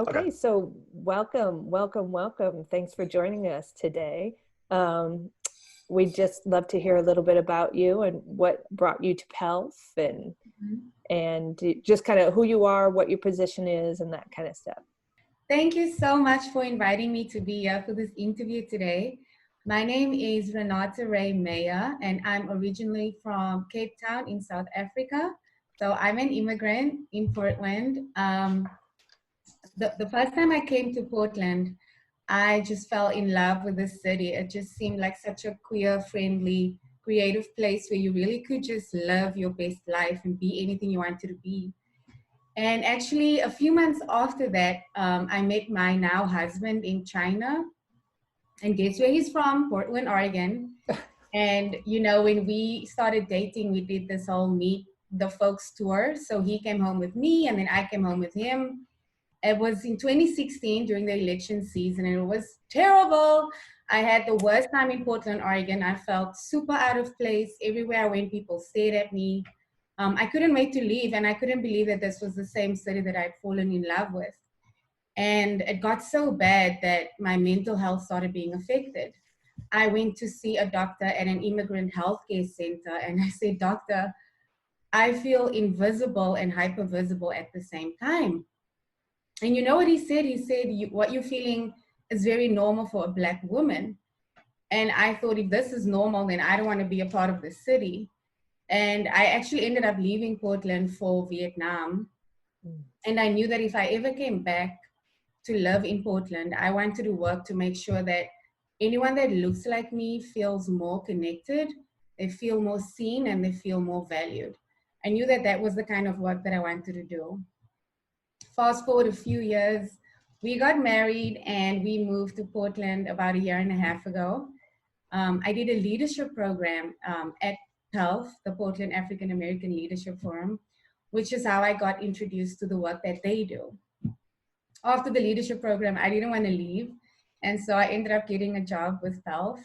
Okay. Okay, so welcome. Thanks for joining us today. Um, we'd just love to hear a little bit about you and what brought you to PAALF Mhm. and just kind of who you are, what your position is, and that kind of stuff. Thank you so much for inviting me to be here for this interview today. My name is Renate Meyer, and I'm originally from Cape Town in South Africa. So I'm an immigrant in Portland. The first time I came to Portland, I just fell in love with the city. It just seemed like such a queer, friendly, creative place where you really could just live your best life and be anything you wanted to be. And actually, a few months after that, I met my now husband in China. And guess where he's from? Portland, Oregon. And, when we started dating, we did this whole meet the folks tour. So he came home with me, and then I came home with him. It was in 2016 during the election season, and it was terrible. I had the worst time in Portland, Oregon. I felt super out of place. Everywhere I went, people stared at me. I couldn't wait to leave, and I couldn't believe that this was the same city that I'd fallen in love with. And it got so bad that my mental health started being affected. I went to see a doctor at an immigrant healthcare center, and I said, "Doctor, I feel invisible and hypervisible at the same time." And you know what he said? He said, "What you're feeling is very normal for a Black woman." And I thought, if this is normal, then I don't want to be a part of the city. And I actually ended up leaving Portland for Vietnam. Mm. And I knew that if I ever came back to live in Portland, I wanted to work to make sure that anyone that looks like me feels more connected, they feel more seen, and they feel more valued. I knew that that was the kind of work that I wanted to do. Fast forward a few years, we got married and we moved to Portland about a year and a half ago. I did a leadership program at PAALF, the Portland African American Leadership Forum, which is how I got introduced to the work that they do. After the leadership program, I didn't want to leave. And so I ended up getting a job with PAALF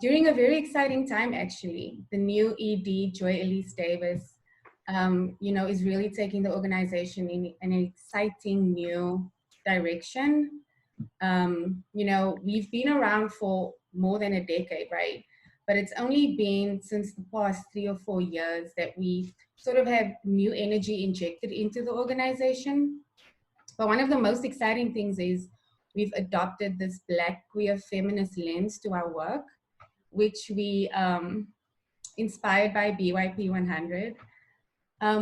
during a very exciting time, actually. The new ED, Joy Elise Davis, is really taking the organization in an exciting new direction. We've been around for more than a decade, right? But it's only been since the past 3 or 4 years that we sort of have new energy injected into the organization. But one of the most exciting things is we've adopted this Black queer feminist lens to our work, which we inspired by BYP 100,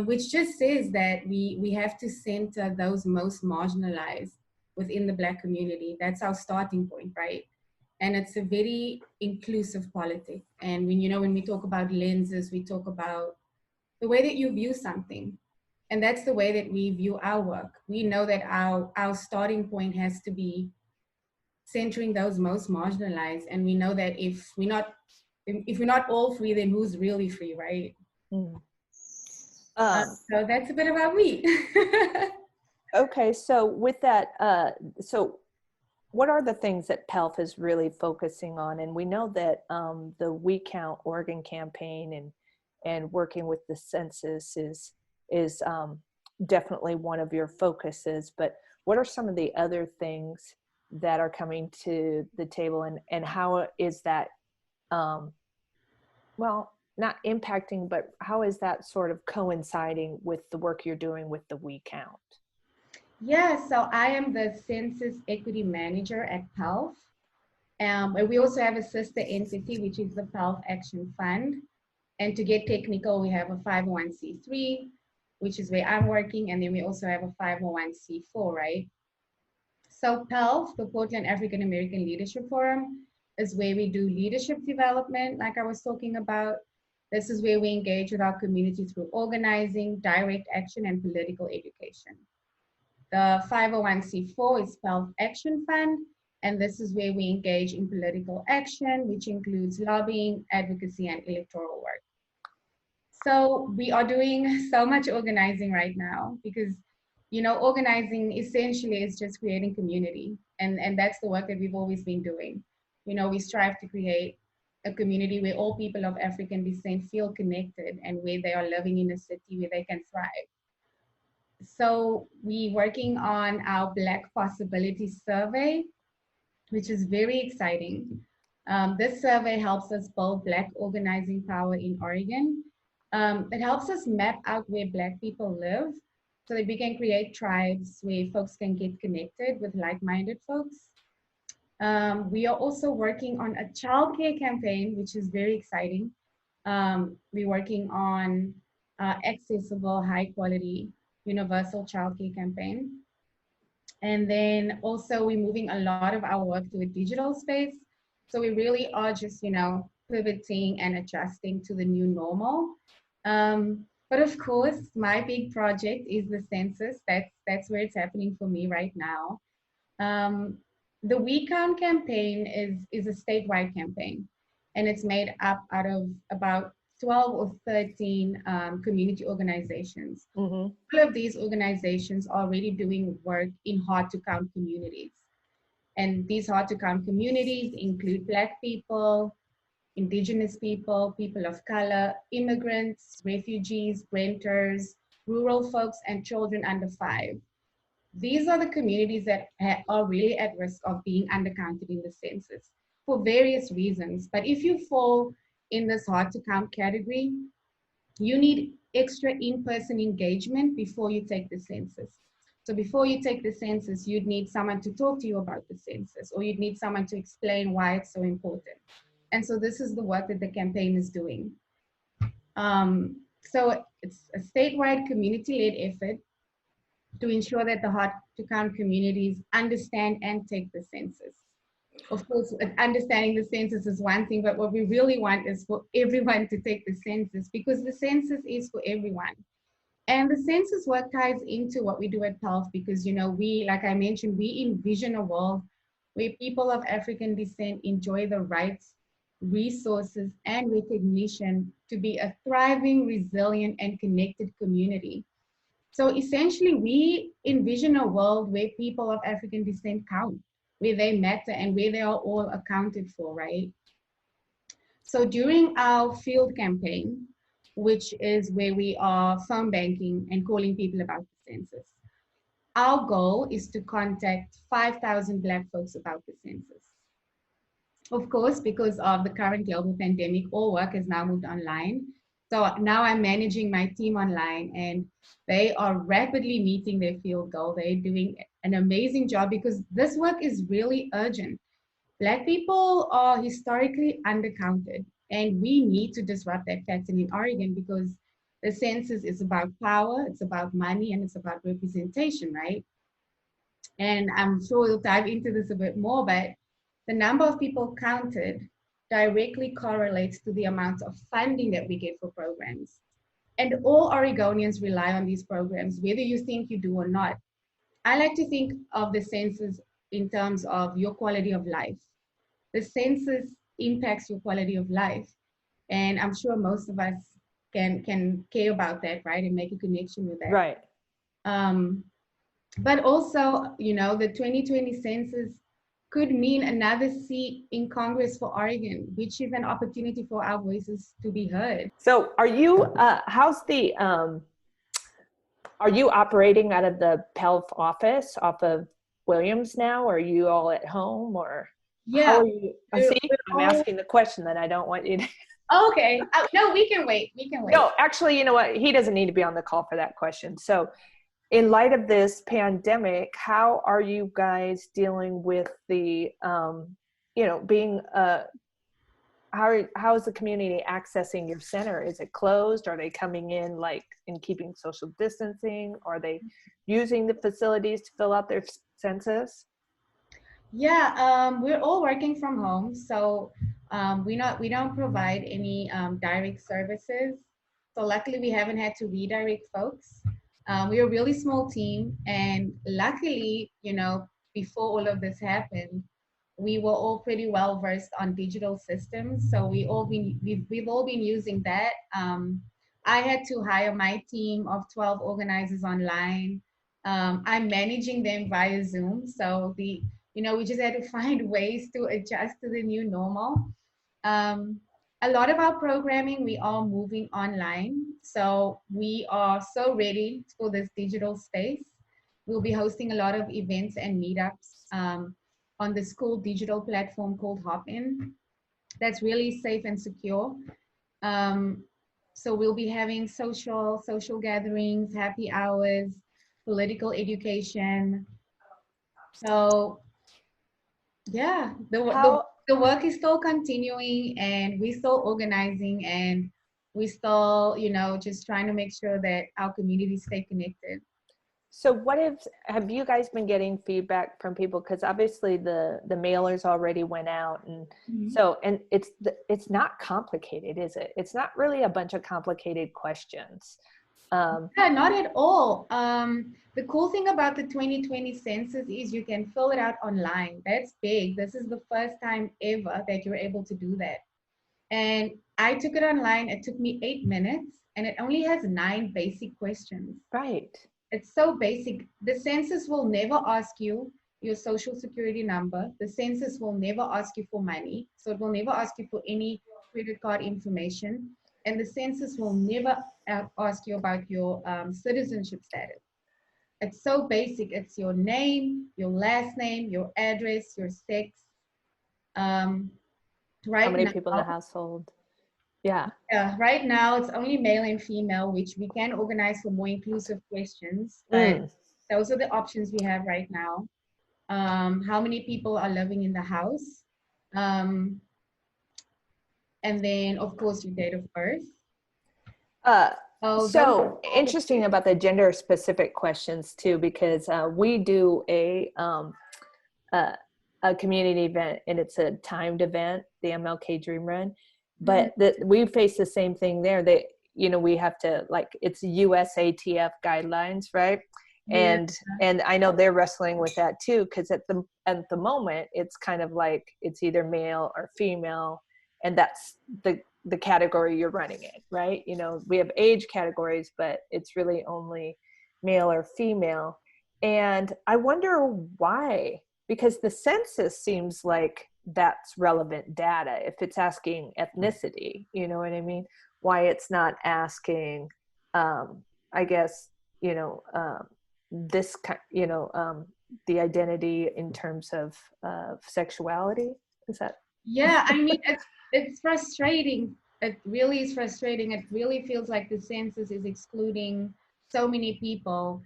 which just says that we have to center those most marginalized within the Black community. That's our starting point, right? And it's a very inclusive politic. And when we talk about lenses, we talk about the way that you view something. And that's the way that we view our work. We know that our starting point has to be centering those most marginalized. And we know that if we're not all free, then who's really free, right? Mm. So that's a bit about me. Okay, so with that, so what are the things that PALF is really focusing on? And we know that the We Count Oregon campaign and working with the census is definitely one of your focuses. But what are some of the other things that are coming to the table, and how is that, well, not impacting, but how is that sort of coinciding with the work you're doing with the We Count? Yeah, so I am the Census Equity Manager at PAALF. And we also have a sister entity, which is the PAALF Action Fund. And to get technical, we have a 501c3, which is where I'm working. And then we also have a 501c4, right? So PAALF, the Portland African American Leadership Forum, is where we do leadership development, like I was talking about. This is where we engage with our community through organizing, direct action, and political education. The 501c4 is PAALF Action Fund, and this is where we engage in political action, which includes lobbying, advocacy, and electoral work. So we are doing so much organizing right now because, organizing essentially is just creating community. And that's the work that we've always been doing. We strive to create a community where all people of African descent feel connected and where they are living in a city where they can thrive. So we working on our Black Possibility Survey, which is very exciting. This survey helps us build Black organizing power in Oregon. It helps us map out where Black people live so that we can create tribes where folks can get connected with like-minded folks. We are also working on a childcare campaign, which is very exciting. We're working on accessible, high quality, universal childcare campaign. And then also we're moving a lot of our work to a digital space. So we really are just, pivoting and adjusting to the new normal. But of course, my big project is the census. That's where it's happening for me right now. Um, the We Count campaign is a statewide campaign, and it's made up out of about 12 or 13 community organizations. Mm-hmm. All of these organizations are already doing work in hard to count communities. And these hard to count communities include Black people, Indigenous people, people of color, immigrants, refugees, renters, rural folks, and children under 5. These are the communities that are really at risk of being undercounted in the census for various reasons. But if you fall in this hard to count category, you need extra in-person engagement before you take the census. So before you take the census, you'd need someone to talk to you about the census, or you'd need someone to explain why it's so important. And so this is the work that the campaign is doing. So it's a statewide community-led effort to ensure that the hard to count communities understand and take the census. Of course, understanding the census is one thing, but what we really want is for everyone to take the census, because the census is for everyone. And the census work ties into what we do at PAALF because, we, like I mentioned, we envision a world where people of African descent enjoy the rights, resources, and recognition to be a thriving, resilient, and connected community. So essentially, we envision a world where people of African descent count, where they matter, and where they are all accounted for, right? So during our field campaign, which is where we are phone banking and calling people about the census, our goal is to contact 5,000 Black folks about the census. Of course, because of the current global pandemic, all work has now moved online. So now I'm managing my team online, and they are rapidly meeting their field goal. They're doing an amazing job because this work is really urgent. Black people are historically undercounted, and we need to disrupt that pattern in Oregon because the census is about power, it's about money, and it's about representation, right? And I'm sure we'll dive into this a bit more, but the number of people counted directly correlates to the amount of funding that we get for programs. And all Oregonians rely on these programs, whether you think you do or not. I like to think of the census in terms of your quality of life. The census impacts your quality of life. And I'm sure most of us can care about that, right? And make a connection with that. Right. But also, the 2020 census could mean another seat in Congress for Oregon, which is an opportunity for our voices to be heard. So are you, are you operating out of the PAALF office off of Williams now? Or are you all at home, or Yeah. how are you? See, I'm asking the question that I don't want you to. Okay. No, we can wait. We can wait. No, actually, you know what? He doesn't need to be on the call for that question. So in light of this pandemic, how are you guys dealing with the, being, how is the community accessing your center? Is it closed? Are they coming in and keeping social distancing? Are they using the facilities to fill out their census? Yeah, we're all working from home, so we don't provide any direct services. So luckily, we haven't had to redirect folks. We're a really small team, and luckily, before all of this happened, we were all pretty well versed on digital systems. So we've all been using that. I had to hire my team of 12 organizers online. I'm managing them via Zoom. So we just had to find ways to adjust to the new normal. A lot of our programming, we are moving online. So we are so ready for this digital space. We'll be hosting a lot of events and meetups on the school digital platform called Hopin. That's really safe and secure. Um, so we'll be having social gatherings, happy hours, political education. So yeah, How the work is still continuing, and we're still organizing, and we still, just trying to make sure that our community stay connected. So what have you guys been getting feedback from people? Because obviously the mailers already went out, and Mhm. so, and it's not complicated, is it? It's not really a bunch of complicated questions. Yeah, not at all. The cool thing about the 2020 census is you can fill it out online. That's big. This is the first time ever that you're able to do that. And I took it online. It took me 8 minutes, and it only has 9 basic questions. Right. It's so basic. The census will never ask you your social security number. The census will never ask you for money. So it will never ask you for any credit card information. And the census will never ask you about your citizenship status. It's so basic. It's your name, your last name, your address, your sex. Um, How right many people in the now, household? Yeah. right now it's only male and female, which we can organize for more inclusive questions, but Mm. those are the options we have right now. How many people are living in the house? Um, and then, of course, your date of birth. Uh, Oh, those are so all the interesting about the gender specific questions too, because we do uh, a community event, and it's a timed event, the MLK Dream Run. Mhm. But we face the same thing there. That we have to, like, it's USATF guidelines, right? Yeah. And I know they're wrestling with that too, because at the moment it's kind of like it's either male or female, and that's the category you're running in, right? We have age categories, but it's really only male or female. And I wonder why, because the census seems like that's relevant data if it's asking ethnicity, you know what I mean? Why it's not asking, I guess, this the identity in terms of sexuality. Is that? Yeah, I mean, it's frustrating. It really is frustrating. It really feels like the census is excluding so many people,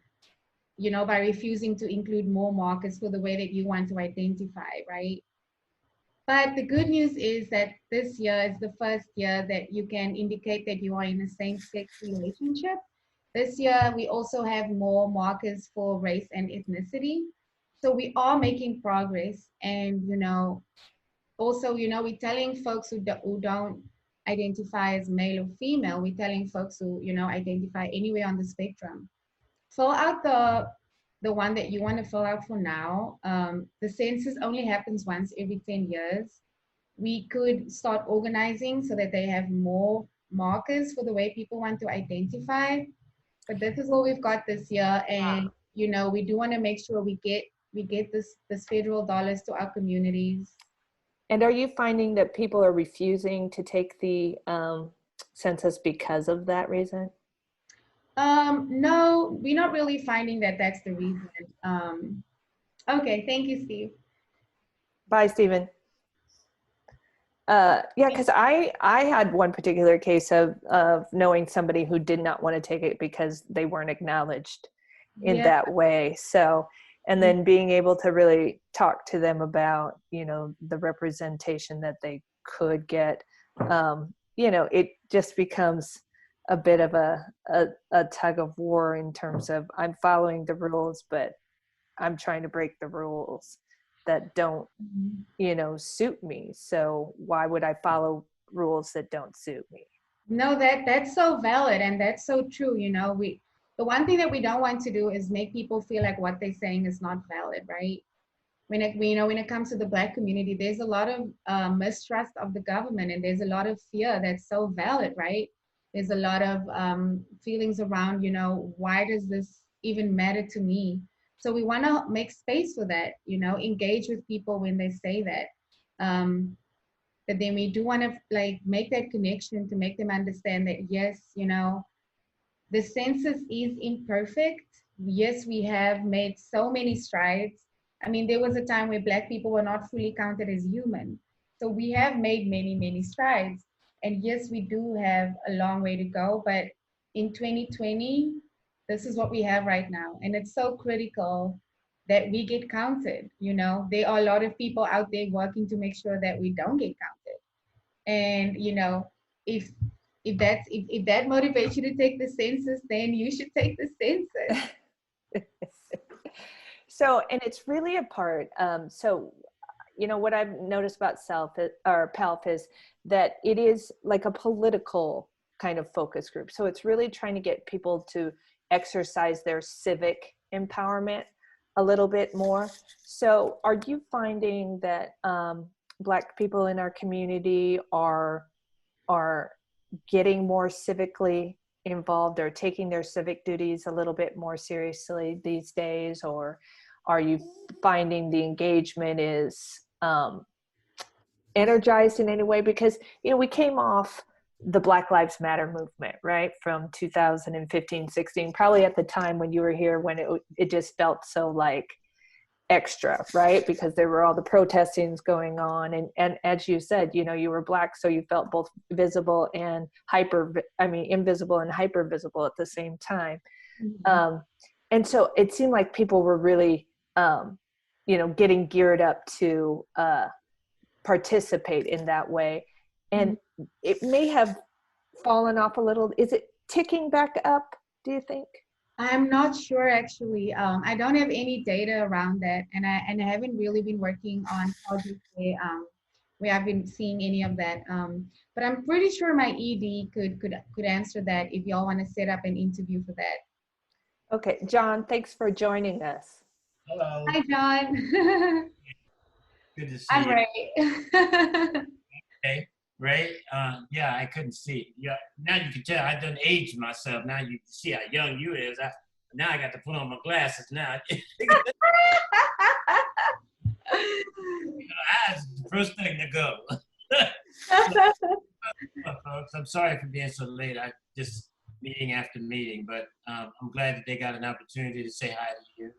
by refusing to include more markers for the way that you want to identify, right? But the good news is that this year is the first year that you can indicate that you are in a same-sex relationship. This year, we also have more markers for race and ethnicity. So we are making progress. And, also, we're telling folks who don't identify as male or female, we're telling folks who, identify anywhere on the spectrum. Fill out the one that you want to fill out for now. The census only happens once every 10 years. We could start organizing so that they have more markers for the way people want to identify. But this is what we've got this year, and we do want to make sure we get this federal dollars to our communities. And are you finding that people are refusing to take the census because of that reason? No, we're not really finding that that's the reason. Okay, thank you, Steve. Bye, Stephen. Yeah, because I had one particular case of knowing somebody who did not want to take it because they weren't acknowledged in Yeah. that way. So, and then being able to really talk to them about, the representation that they could get, it just becomes a bit of a tug of war in terms of I'm following the rules, but I'm trying to break the rules that don't Mhm. suit me. So why would I follow rules that don't suit me? No, that's so valid and that's so true. The one thing that we don't want to do is make people feel like what they're saying is not valid, right? When it comes to the Black community, there's a lot of mistrust of the government, and there's a lot of fear that's so valid, right? There's a lot of feelings around, why does this even matter to me? So we want to make space for that, engage with people when they say that. Um, but then we do want to like make that connection to make them understand that yes, the census is imperfect. Yes, we have made so many strides. I mean, there was a time where Black people were not fully counted as human. So we have made many, many strides. And yes, we do have a long way to go. But in 2020, this is what we have right now. And it's so critical that we get counted. There are a lot of people out there working to make sure that we don't get counted. And if if that motivates you to take the census, then you should take the census. So, and it's really a part. What I've noticed about PAALF is that it is like a political kind of focus group. So it's really trying to get people to exercise their civic empowerment a little bit more. So are you finding that Black people in our community are getting more civically involved or taking their civic duties a little bit more seriously these days? Or are you finding the engagement is energized in any way? Because, we came off the Black Lives Matter movement, right? From 2015, 16, probably at the time when you were here, when it just felt so like extra, right? Because there were all the protestings going on. And as you said, you were Black, so you felt both visible and invisible and hyper visible at the same time. Mm-hmm. And so it seemed like people were really, getting geared up to participate in that way. And it may have fallen off a little. Is it ticking back up, do you think? I'm not sure actually. I don't have any data around that, and I haven't really been working on how to say we have been seeing any of that. But I'm pretty sure my ED could answer that if y'all want to set up an interview for that. Okay, John, thanks for joining us. Hello. Hi, John. Good to see I'm you. Ray. Hey, Ray. Yeah, I couldn't see. Yeah, now you can tell I done aged myself. Now you can see how young you is. Now I got to put on my glasses now. Eyes is the first thing to go. Folks, I'm sorry for being so late. I just meeting after meeting, but I'm glad that they got an opportunity to say hi to you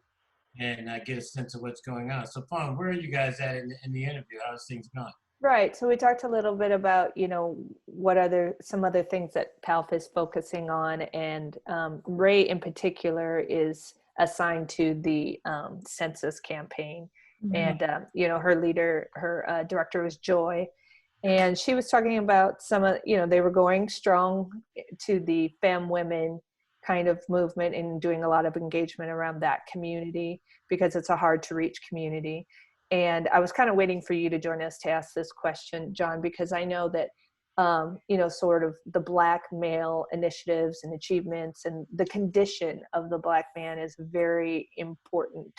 and get a sense of what's going on. So, Fawn, where are you guys at in the interview? How's things going? Right. So we talked a little bit about, what some other things that PAALF is focusing on. And Ray in particular is assigned to the Census campaign. Mm-hmm. And, her director was Joy. And she was talking about some of, they were going strong to the femme women kind of movement and doing a lot of engagement around that community because it's a hard to reach community. And I was kind of waiting for you to join us to ask this question, John, because I know that, sort of the Black male initiatives and achievements and the condition of the Black man is a very important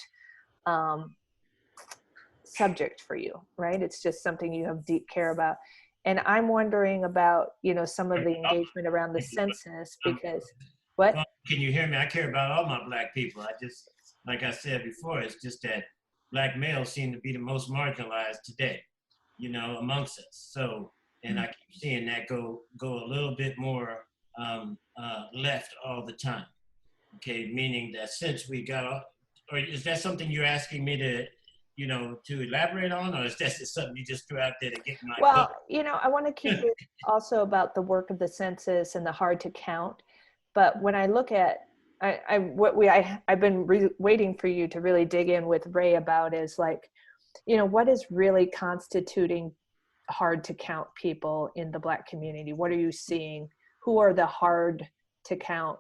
subject for you, right? It's just something you have deep care about. And I'm wondering about, some of the engagement around the census because, what? Can you hear me? I care about all my Black people. I just, like I said before, it's just that Black males seem to be the most marginalized today, amongst us. So, and I keep seeing that go a little bit more left all the time. Okay, meaning that since we got, or is that something you're asking me to, to elaborate on, or is that just something you just threw out there to get my? Well, I want to keep it also about the work of the census and the hard to count. But when I look at I've been waiting for you to really dig in with Ray about is like, what is really constituting hard to count people in the Black community? What are you seeing? Who are the hard to count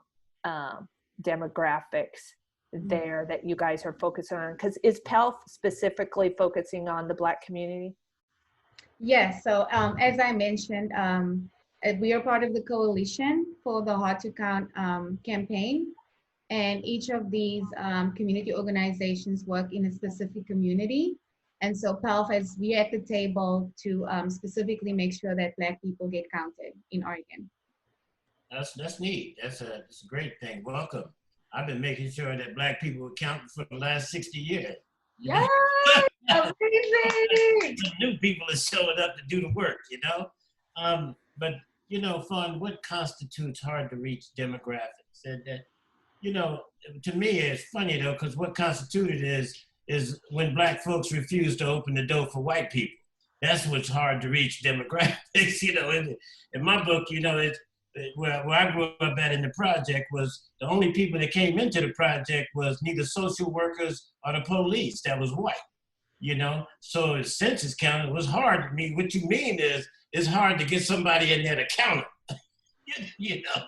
demographics there that you guys are focusing on? Because is PAALF specifically focusing on the Black community? Yes. So as I mentioned, we are part of the coalition for the Hard to Count campaign. And each of these community organizations work in a specific community. And so PAALF is, we're at the table to specifically make sure that Black people get counted in Oregon. That's neat. That's a great thing. Welcome. I've been making sure that Black people were counted for the last 60 years. Yeah. Amazing. Some new people are showing up to do the work, you know? But, you know, Fawn, what constitutes hard to reach demographics? And, you know, to me, it's funny though, because what constituted is when black folks refuse to open the door for white people. That's what's hard to reach demographics. You know, in my book, you know, where I grew up at in the project was the only people that came into the project was neither social workers or the police that was white, you know? So the census count, it was hard to me. What you mean is it's hard to get somebody in there to count them. You know,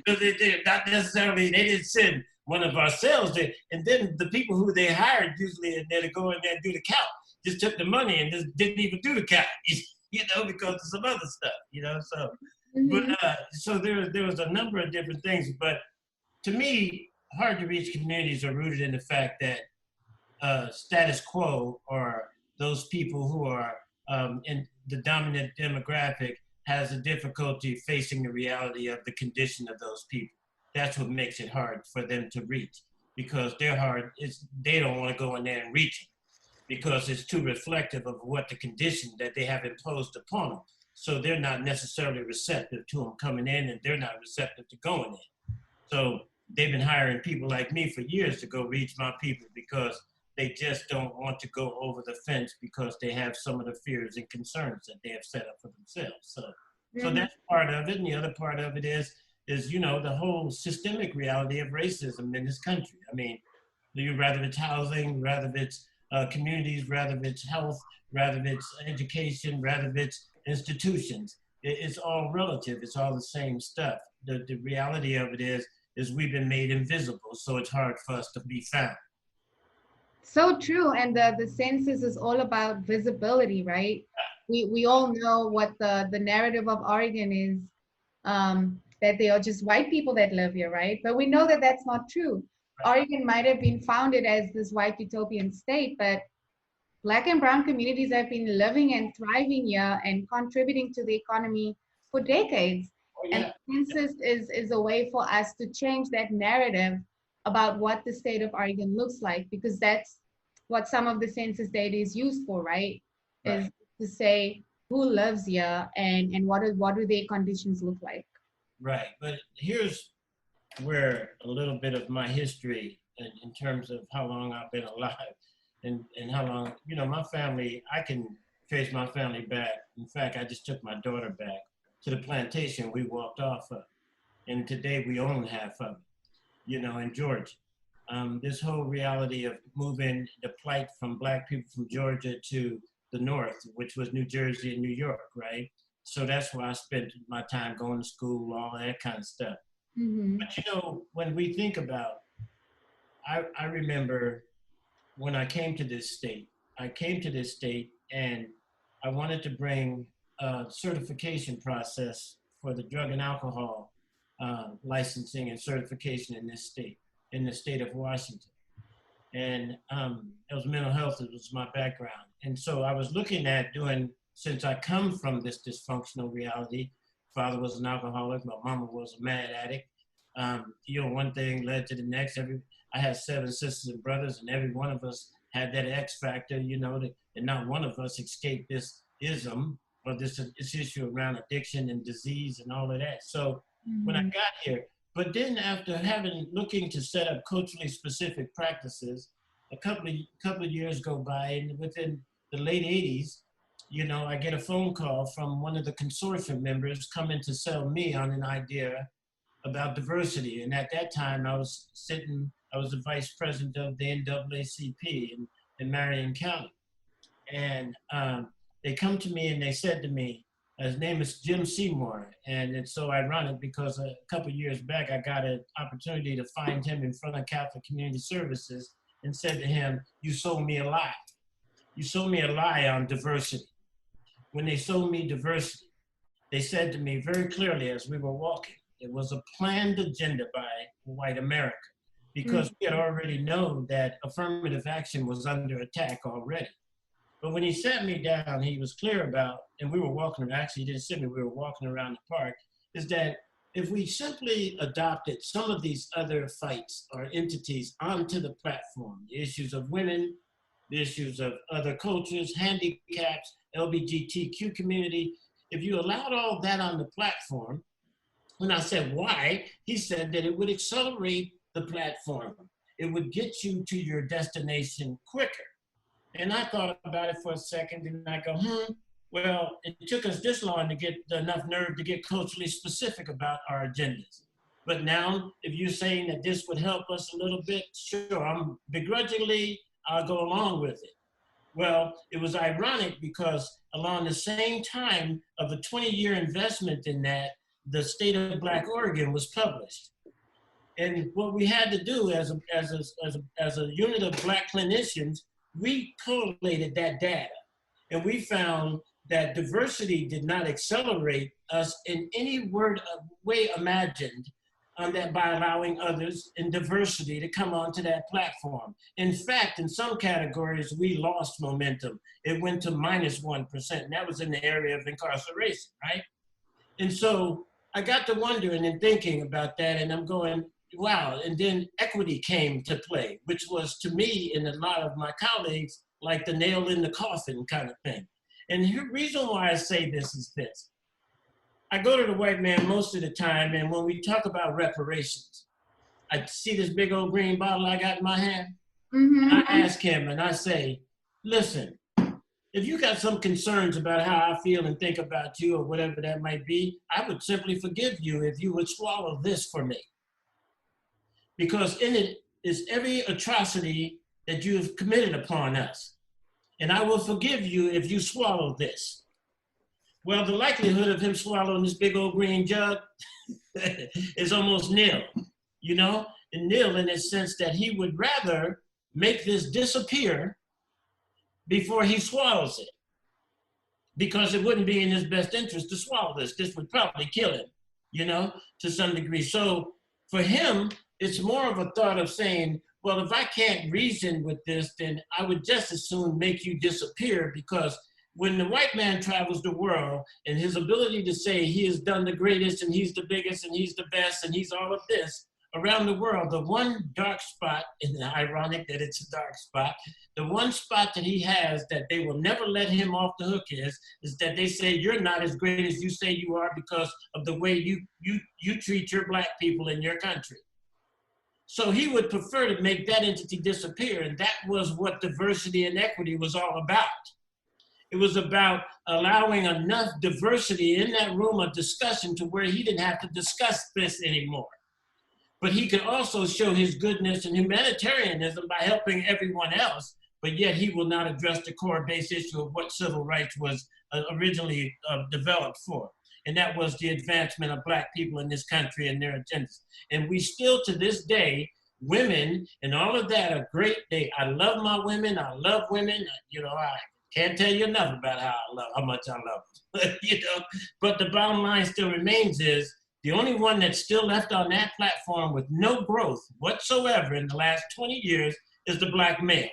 because they're not necessarily, they didn't send one of ourselves there. And then the people who they hired usually in there to go in there and do the count just took the money and just didn't even do the count, you know, because of some other stuff, you know. So, so there was a number of different things. But to me, hard to reach communities are rooted in the fact that status quo, or those people who are in the dominant demographic, has a difficulty facing the reality of the condition of those people. That's what makes it hard for them to reach, because they don't want to go in there and reach it because it's too reflective of what the condition that they have imposed upon them. So they're not necessarily receptive to them coming in, and they're not receptive to going in. So they've been hiring people like me for years to go reach my people because they just don't want to go over the fence because they have some of the fears and concerns that they have set up for themselves. So that's part of it. And the other part of it is, you know, the whole systemic reality of racism in this country. I mean, rather it's housing, rather it's communities, rather it's health, rather it's education, rather it's institutions. It's all relative. It's all the same stuff. The reality of it is we've been made invisible, so it's hard for us to be found. So true. And the census is all about visibility, right? We all know what the narrative of Oregon is, that they are just white people that live here, right? But we know that that's not true. Oregon might have been founded as this white utopian state, but Black and brown communities have been living and thriving here and contributing to the economy for decades. And census is a way for us to change that narrative about what the state of Oregon looks like, because that's what some of the census data is used for, right? Is to say who lives here and what do their conditions look like. Right, but here's where a little bit of my history in terms of how long I've been alive and how long, you know, my family, I can trace my family back. In fact, I just took my daughter back to the plantation we walked off of. And today we own half of it, you know, in Georgia. This whole reality of moving the plight from Black people from Georgia to the North, which was New Jersey and New York, right? So that's where I spent my time going to school, all that kind of stuff. But you know, when we think about, I remember when I came to this state, and I wanted to bring a certification process for the drug and alcohol licensing and certification in this state, in the state of Washington. And it was mental health, it was my background. And so I was looking at doing, since I come from this dysfunctional reality, father was an alcoholic, my mama was a mad addict. You know, one thing led to the next. I had 7 sisters and brothers, and every one of us had that X factor, you know, and not one of us escaped this ism or this issue around addiction and disease and all of that. So when I got here, but then after looking to set up culturally specific practices, a couple of years go by, and within the late 80s, you know, I get a phone call from one of the consortium members coming to sell me on an idea about diversity. And at that time, I was the vice president of the NAACP in Marion County. And they come to me and they said to me, his name is Jim Seymour. And it's so ironic because a couple of years back, I got an opportunity to find him in front of Catholic Community Services and said to him, "You sold me a lie. You sold me a lie on diversity." When they sold me diversity, they said to me very clearly as we were walking, it was a planned agenda by white America, because we had already known that affirmative action was under attack already. But when he sat me down, he was clear about, and we were walking around, actually he didn't sit me, we were walking around the park, is that if we simply adopted some of these other fights or entities onto the platform, the issues of women, the issues of other cultures, handicaps, LGBTQ community. If you allowed all that on the platform, when I said why, he said that it would accelerate the platform. It would get you to your destination quicker. And I thought about it for a second and I go, well, it took us this long to get enough nerve to get culturally specific about our agendas. But now, if you're saying that this would help us a little bit, sure, I'm begrudgingly, I'll go along with it. Well, it was ironic because along the same time of a 20-year investment in that, the State of Black Oregon was published. And what we had to do as a unit of Black clinicians, we correlated that data. And we found that diversity did not accelerate us in any way imagined that by allowing others in diversity to come onto that platform. In fact, in some categories, we lost momentum. It went to -1%, and that was in the area of incarceration, right? And so I got to wondering and thinking about that, and I'm going, wow. And then equity came to play, which was to me and a lot of my colleagues like the nail in the coffin kind of thing. And the reason why I say this is this. I go to the white man most of the time, and when we talk about reparations, I see this big old green bottle I got in my hand. And I ask him and I say, listen, if you got some concerns about how I feel and think about you or whatever that might be, I would simply forgive you if you would swallow this for me. Because in it is every atrocity that you have committed upon us. And I will forgive you if you swallow this. Well, the likelihood of him swallowing this big old green jug is almost nil, you know? And nil in the sense that he would rather make this disappear before he swallows it, because it wouldn't be in his best interest to swallow this. This would probably kill him, you know, to some degree. So for him, it's more of a thought of saying, well, if I can't reason with this, then I would just as soon make you disappear, because when the white man travels the world and his ability to say he has done the greatest and he's the biggest and he's the best and he's all of this around the world, the one dark spot, and ironic that it's a dark spot, the one spot that he has that they will never let him off the hook is that they say you're not as great as you say you are because of the way you treat your Black people in your country. So he would prefer to make that entity disappear, and that was what diversity and equity was all about. It was about allowing enough diversity in that room of discussion to where he didn't have to discuss this anymore. But he could also show his goodness and humanitarianism by helping everyone else, but yet he will not address the core base issue of what civil rights was originally developed for. And that was the advancement of Black people in this country and their agendas. And we still, to this day, women and all of that are great. I love my women, I love women, you know, I can't tell you enough about how much I love them, you know. But the bottom line still remains is the only one that's still left on that platform with no growth whatsoever in the last 20 years is the Black male.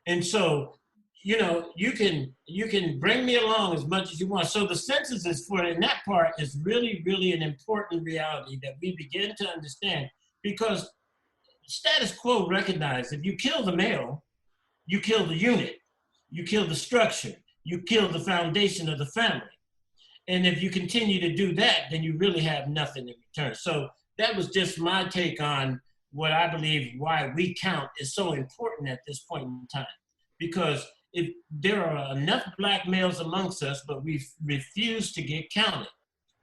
And so, you know, you can bring me along as much as you want. So the census is for, in that part is really, really an important reality that we begin to understand, because status quo recognized if you kill the male, you kill the unit. You kill the structure, you kill the foundation of the family. And if you continue to do that, then you really have nothing in return. So that was just my take on what I believe why we count is so important at this point in time. Because if there are enough Black males amongst us, but we refuse to get counted.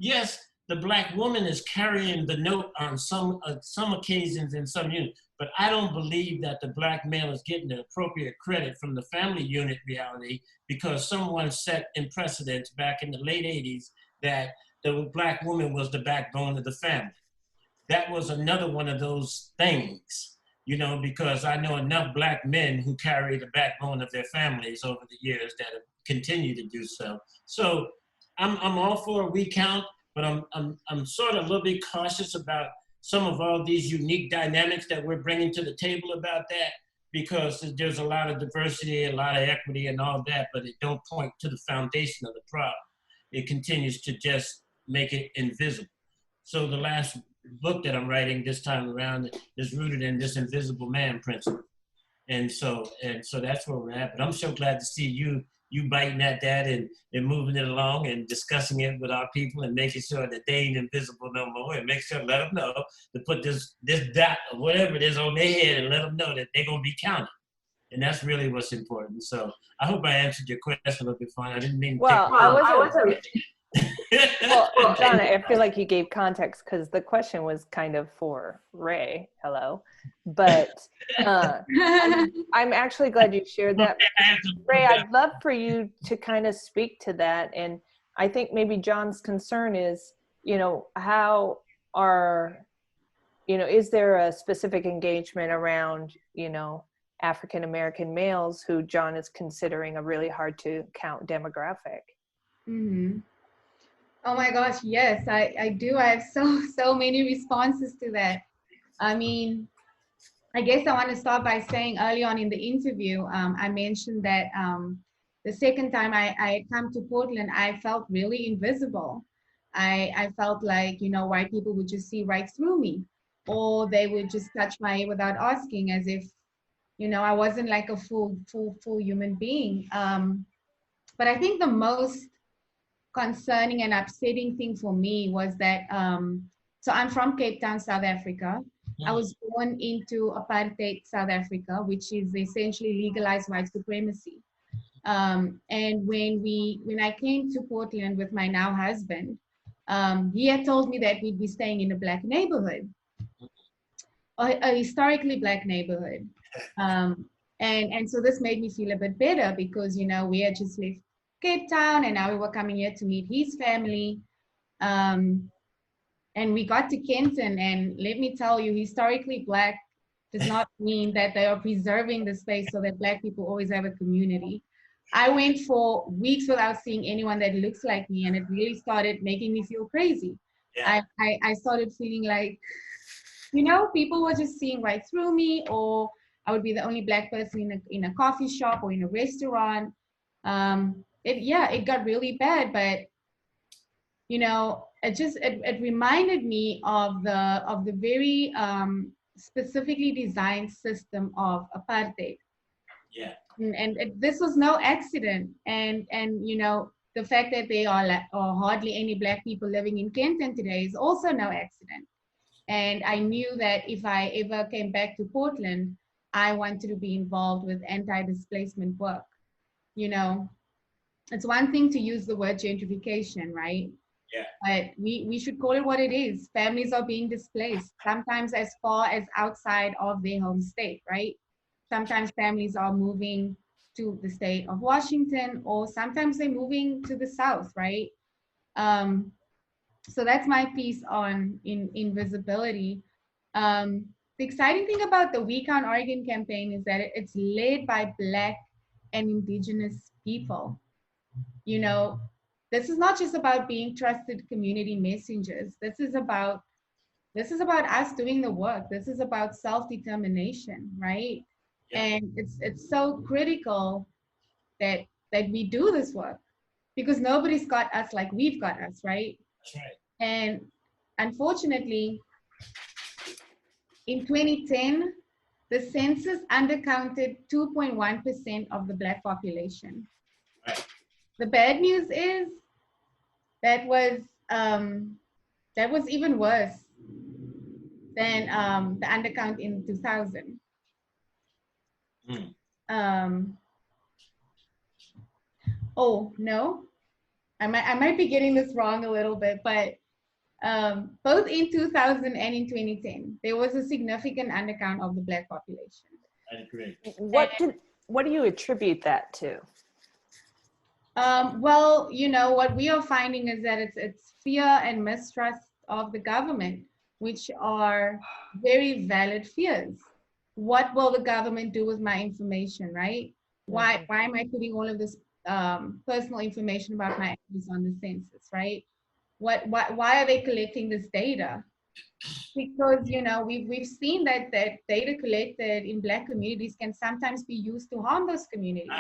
Yes, the Black woman is carrying the note on some occasions in some units, but I don't believe that the Black male is getting the appropriate credit from the family unit reality, because someone set in precedence back in the late 80s that the Black woman was the backbone of the family. That was another one of those things, you know, because I know enough Black men who carry the backbone of their families over the years that have continued to do so. So I'm all for a recount, but I'm sort of a little bit cautious about some of all these unique dynamics that we're bringing to the table about that, because there's a lot of diversity, a lot of equity and all that, but it don't point to the foundation of the problem. It continues to just make it invisible. So the last book that I'm writing this time around is rooted in this invisible man principle. And so that's where we're at. But I'm so glad to see you biting at that and moving it along and discussing it with our people and making sure that they ain't invisible no more, and make sure, let them know to put this dot or whatever it is on their head and let them know that they're going to be counted. And that's really what's important. So I hope I answered your question a little bit fine. I didn't mean to Well, take I wasn't. Well, John, I feel like you gave context because the question was kind of for Ray. Hello, but I'm actually glad you shared that. Ray, I'd love for you to kind of speak to that. And I think maybe John's concern is, how are, is there a specific engagement around, African American males who John is considering a really hard to count demographic? Mm-hmm. Oh my gosh, yes, I do. I have so many responses to that. I mean, I guess I want to start by saying early on in the interview, I mentioned that the second time I had come to Portland, I felt really invisible. I felt like, white people would just see right through me, or they would just touch my hair without asking, as if, I wasn't like a full human being. But I think the most concerning and upsetting thing for me was that, so I'm from Cape Town, South Africa. I was born into apartheid South Africa, which is essentially legalized white supremacy. And when I came to Portland with my now husband, he had told me that we'd be staying in a black neighborhood, a historically black neighborhood. And so this made me feel a bit better because, we had just left Cape Town and now we were coming here to meet his family. And we got to Kenton, and let me tell you, historically black does not mean that they are preserving the space so that black people always have a community. I went for weeks without seeing anyone that looks like me, and it really started making me feel crazy. Yeah. I started feeling like, people were just seeing right through me, or I would be the only black person in a coffee shop or in a restaurant. It got really bad, but it reminded me of the very specifically designed system of apartheid. Yeah. And this was no accident. And the fact that there are hardly any black people living in Kenton today is also no accident. And I knew that if I ever came back to Portland, I wanted to be involved with anti-displacement work. It's one thing to use the word gentrification, right? Yeah. But we should call it what it is. Families are being displaced, sometimes as far as outside of their home state, right? Sometimes families are moving to the state of Washington, or sometimes they're moving to the South, right? So that's my piece on invisibility. The exciting thing about the We Count Oregon campaign is that it's led by Black and Indigenous people. This is not just about being trusted community messengers. This is about us doing the work. This is about self-determination, right? Yeah. And it's so critical that we do this work, because nobody's got us like we've got us, right? That's right. And unfortunately, in 2010, the census undercounted 2.1% of the Black population. Right. The bad news is that was even worse than the undercount in 2000. Oh no, I might be getting this wrong a little bit, but both in 2000 and in 2010, there was a significant undercount of the Black population. I agree. What do you attribute that to? Well, what we are finding is that it's fear and mistrust of the government, which are very valid fears. What will the government do with my information, right? Why am I putting all of this personal information about my address on the census, right? Why are they collecting this data? Because we've seen that data collected in Black communities can sometimes be used to harm those communities.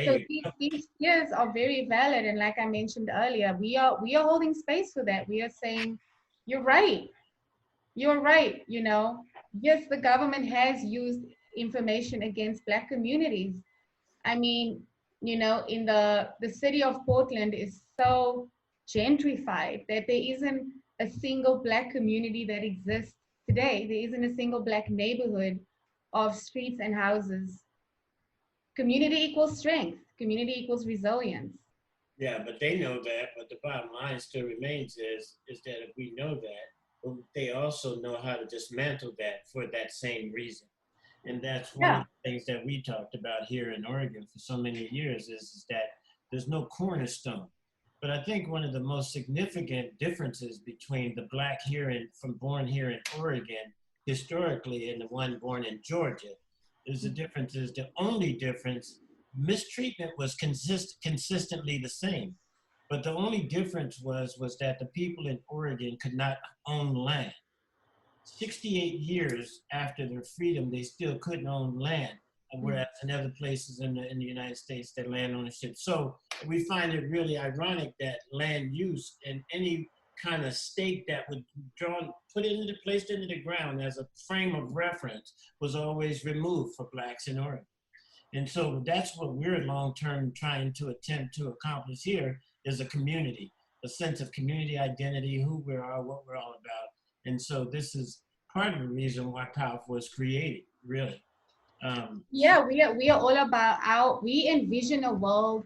So these fears are very valid, and like I mentioned earlier, we are holding space for that. We are saying, you're right. Yes, the government has used information against Black communities. I mean, you know, in the city of Portland is so gentrified that there isn't a single Black community that exists today. There isn't a single Black neighborhood of streets and houses. Community equals strength. Community equals resilience. Yeah, but they know that. But the bottom line still remains is that if we know that, but they also know how to dismantle that for that same reason. And that's one of Yeah. the things that we talked about here in Oregon for so many years is that there's no cornerstone. But I think one of the most significant differences between the Black here and from born here in Oregon historically and the one born in Georgia is the difference is the only difference. Mistreatment was consistently the same, but the only difference was that the people in Oregon could not own land. 68 years after their freedom, they still couldn't own land, whereas in other places in the United States, their land ownership. So we find it really ironic that land use in any kind of stake that would placed into the ground as a frame of reference was always removed for Blacks in Oregon. And so that's what we're long-term trying to attempt to accomplish here is a community, a sense of community identity, who we are, what we're all about. And so this is part of the reason why PAALF was created, really. Yeah, we are all about we envision a world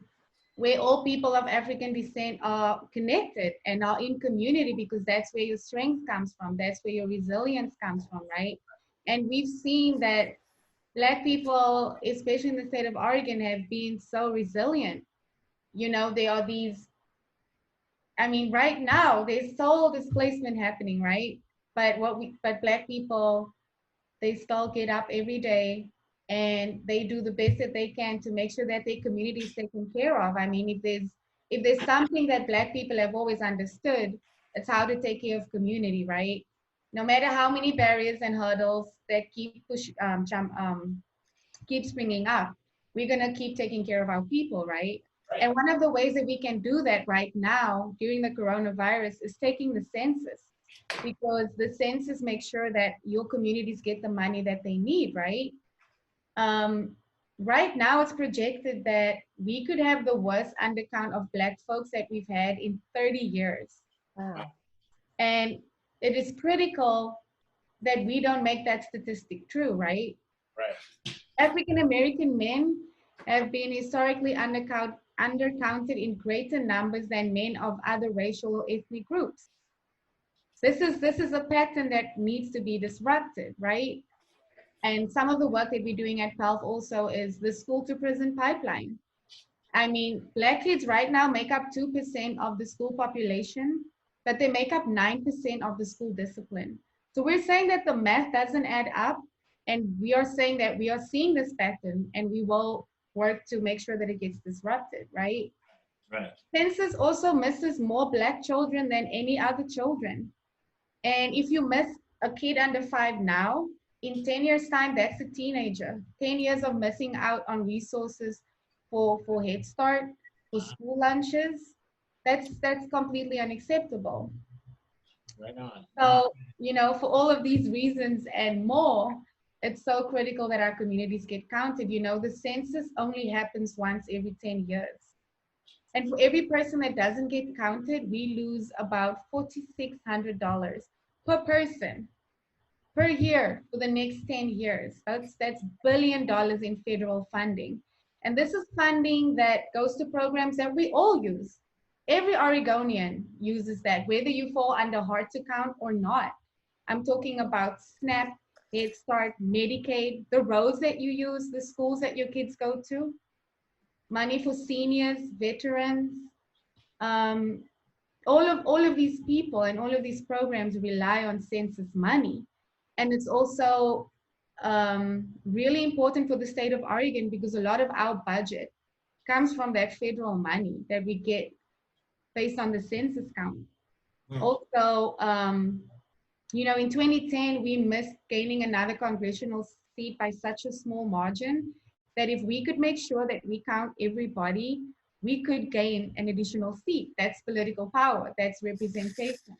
where all people of African descent are connected and are in community, because that's where your strength comes from. That's where your resilience comes from, right? And we've seen that Black people, especially in the state of Oregon, have been so resilient. You know, there are these, I mean, right now there's soul displacement happening, right? But Black people, they still get up every day and they do the best that they can to make sure that their community is taken care of. I mean, if there's something that Black people have always understood, it's how to take care of community, right? No matter how many barriers and hurdles that keep springing up, we're gonna keep taking care of our people, right? And one of the ways that we can do that right now during the coronavirus is taking the census, because the census makes sure that your communities get the money that they need, right? Um, right now, it's projected that we could have the worst undercount of Black folks that we've had in 30 years. Wow. And it is critical that we don't make that statistic true, right? Right. African American men have been historically undercounted in greater numbers than men of other racial or ethnic groups. This is a pattern that needs to be disrupted, right? And some of the work that we're doing at PAALF also is the school to prison pipeline. I mean, Black kids right now make up 2% of the school population, but they make up 9% of the school discipline. So we're saying that the math doesn't add up, and we are saying that we are seeing this pattern and we will work to make sure that it gets disrupted, right? Right. Census also misses more Black children than any other children. And if you miss a kid under 5 now, in 10 years' time, that's a teenager. 10 years of missing out on resources for Head Start, for school lunches, that's completely unacceptable. Right on. So, you know, for all of these reasons and more, it's so critical that our communities get counted. You know, the census only happens once every 10 years. And for every person that doesn't get counted, we lose about $4,600 per person per year for the next 10 years. That's $1 billion in federal funding. And this is funding that goes to programs that we all use. Every Oregonian uses that, whether you fall under hard to count or not. I'm talking about SNAP, Head Start, Medicaid, the roads that you use, the schools that your kids go to, money for seniors, veterans. All of these people and all of these programs rely on census money. And it's also really important for the state of Oregon because a lot of our budget comes from that federal money that we get based on the census count. Also, you know, in 2010, we missed gaining another congressional seat by such a small margin that if we could make sure that we count everybody, we could gain an additional seat. That's political power, that's representation.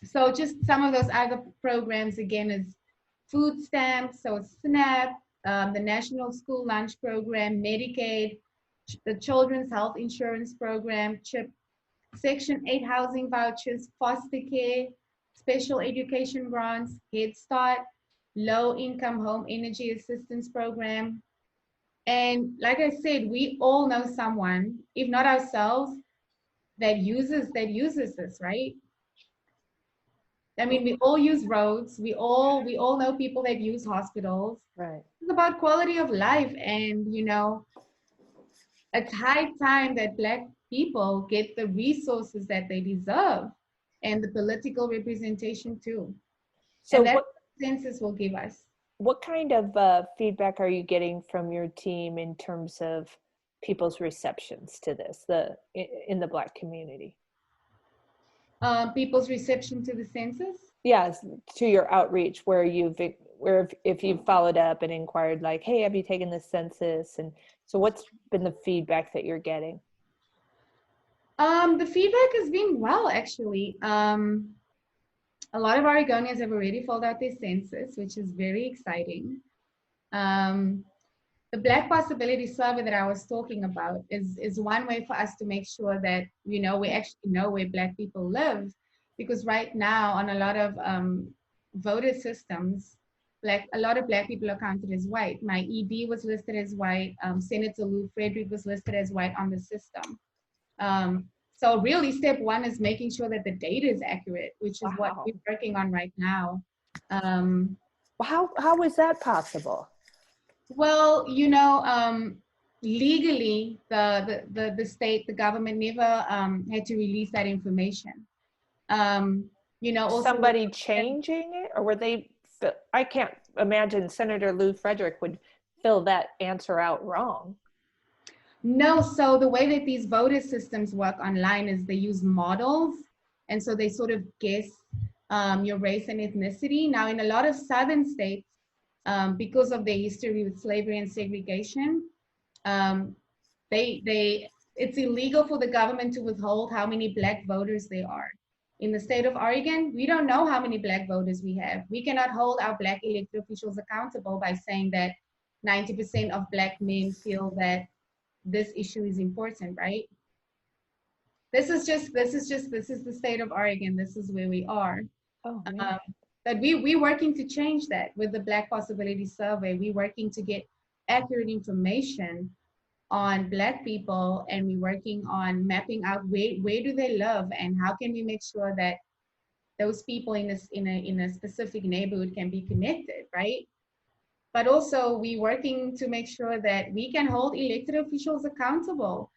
So just some of those other programs, again, is food stamps, so SNAP, the National School Lunch Program, Medicaid, the Children's Health Insurance Program, CHIP, Section 8 housing vouchers, foster care, special education grants, Head Start, low income home energy assistance program. And like I said, we all know someone, if not ourselves, that uses this, right? I mean, we all use roads. We all know people that use hospitals. Right. It's about quality of life, and it's high time that Black people get the resources that they deserve, and the political representation too. So And that what census will give us. what kind of feedback are you getting from your team in terms of people's receptions to this, in the Black community? People's reception to the census. Yes, to your outreach, where if you've followed up and inquired, like, hey, have you taken the census? And so what's been the feedback that you're getting? The feedback has been well, actually. A lot of Oregonians have already filled out their census, which is very exciting. The Black Possibility Survey that I was talking about is one way for us to make sure that we actually know where Black people live, because right now on a lot of voter systems, a lot of Black people are counted as white. My ED was listed as white. Senator Lou Frederick was listed as white on the system. So really, step one is making sure that the data is accurate, which is what we're working on right now. How is that possible? Well, legally, the state, the government never had to release that information. Also somebody changing it, or were they? I can't imagine Senator Lou Frederick would fill that answer out wrong. No, so the way that these voter systems work online is they use models, and so they sort of guess your race and ethnicity. Now, in a lot of southern states, because of their history with slavery and segregation, it's illegal for the government to withhold how many Black voters there are. In the state of Oregon, we don't know how many Black voters we have. We cannot hold our Black elected officials accountable by saying that 90% of Black men feel that this issue is important, right? This is the state of Oregon. This is where we are. Oh, But we're working to change that with the Black Possibility Survey. We're working to get accurate information on Black people, and we're working on mapping out where do they live, and how can we make sure that those people in a specific neighborhood can be connected, right? But also we're working to make sure that we can hold elected officials accountable.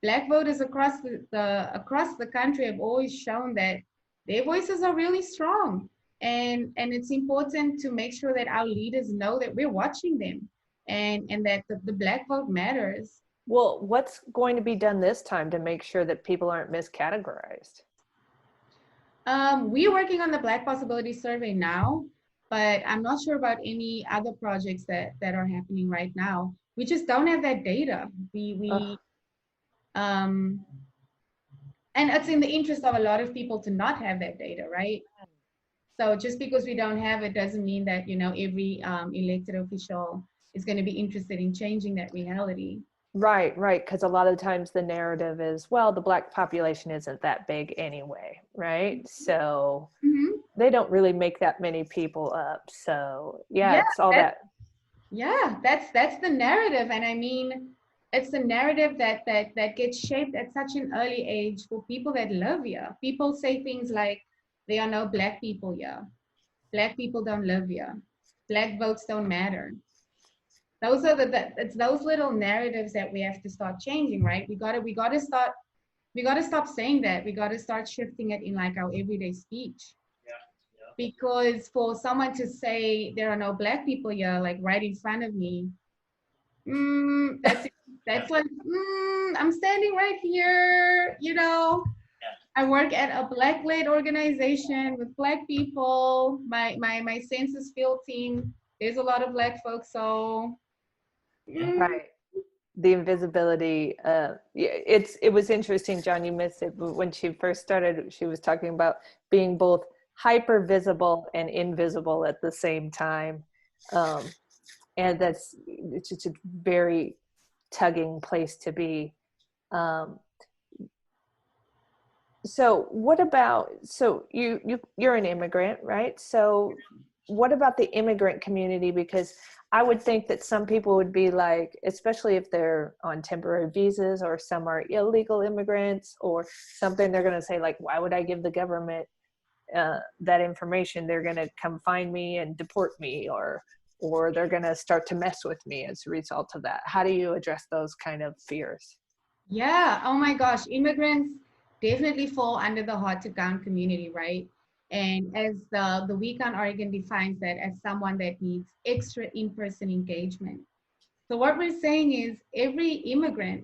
Black voters across the country have always shown that their voices are really strong. And it's important to make sure that our leaders know that we're watching them, and that the Black vote matters. Well, what's going to be done this time to make sure that people aren't miscategorized? We're working on the Black Possibility Survey now, but I'm not sure about any other projects that are happening right now. We just don't have that data. And it's in the interest of a lot of people to not have that data, right? So just because we don't have it doesn't mean that every elected official is going to be interested in changing that reality. Right, because a lot of times the narrative is, well, the Black population isn't that big anyway, right? So they don't really make that many people up. So it's all that. Yeah, that's the narrative, and I mean, it's the narrative that gets shaped at such an early age for people that live here. People say things like, there are no Black people here. Black people don't live here. Black votes don't matter. Those are it's those little narratives that we have to start changing, right? We gotta stop saying that. We gotta start shifting it in like our everyday speech. Because for someone to say there are no Black people here, like right in front of me, that's like, I'm standing right here, I work at a Black-led organization with Black people. My census field team, there's a lot of Black folks, so. Right. The invisibility, it was interesting, John, you missed it, but when she first started, she was talking about being both hyper visible and invisible at the same time. And it's just a very tugging place to be. Um, so what about, so you're an immigrant, right? So what about the immigrant community? Because I would think that some people would be like, especially if they're on temporary visas, or some are illegal immigrants or something, they're going to say like, why would I give the government that information? They're going to come find me and deport me, or they're going to start to mess with me as a result of that. How do you address those kind of fears? Yeah, oh my gosh, immigrants definitely fall under the hard to count community, right? And as the Week on Oregon defines that as someone that needs extra in-person engagement. So what we're saying is every immigrant,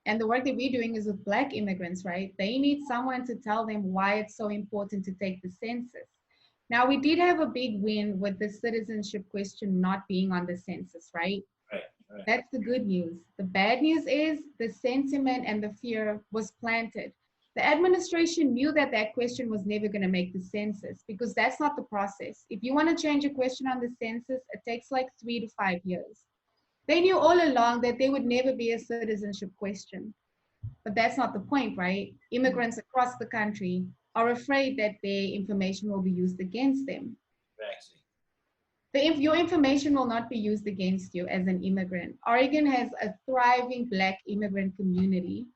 and the work that we're doing is with Black immigrants, right? They need someone to tell them why it's so important to take the census. Now, we did have a big win with the citizenship question not being on the census, right? Right, right. That's the good news. The bad news is the sentiment and the fear was planted. The administration knew that that question was never going to make the census, because that's not the process. If you want to change a question on the census, it takes like 3 to 5 years. They knew all along that there would never be a citizenship question. But that's not the point, right? Immigrants across the country are afraid that their information will be used against them. Exactly. Your information will not be used against you as an immigrant. Oregon has a thriving Black immigrant community.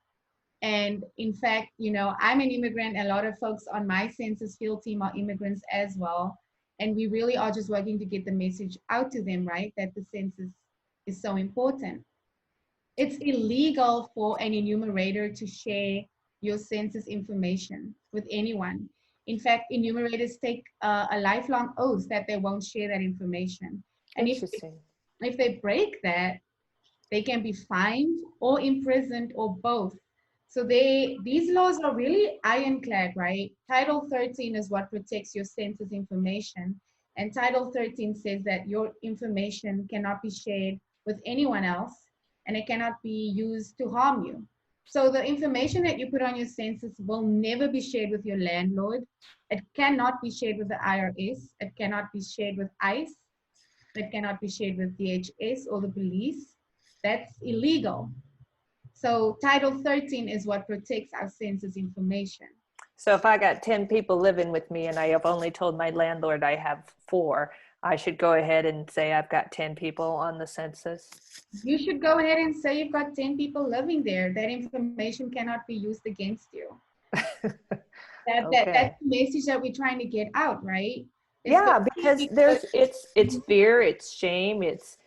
And in fact, you know, I'm an immigrant. A lot of folks on my census field team are immigrants as well. And we really are just working to get the message out to them, right? That the census is so important. It's illegal for an enumerator to share your census information with anyone. In fact, enumerators take a lifelong oath that they won't share that information. And Interesting. if they break that, they can be fined or imprisoned or both. So these laws are really ironclad, right? Title 13 is what protects your census information. And Title 13 says that your information cannot be shared with anyone else, and it cannot be used to harm you. So the information that you put on your census will never be shared with your landlord. It cannot be shared with the IRS. It cannot be shared with ICE. It cannot be shared with DHS or the police. That's illegal. So Title 13 is what protects our census information. So if I got 10 people living with me and I have only told my landlord I have 4, I should go ahead and say I've got 10 people on the census? You should go ahead and say you've got 10 people living there. That information cannot be used against you. Okay. That's the message that we're trying to get out, right? Yeah, because there's it's fear, it's shame, it's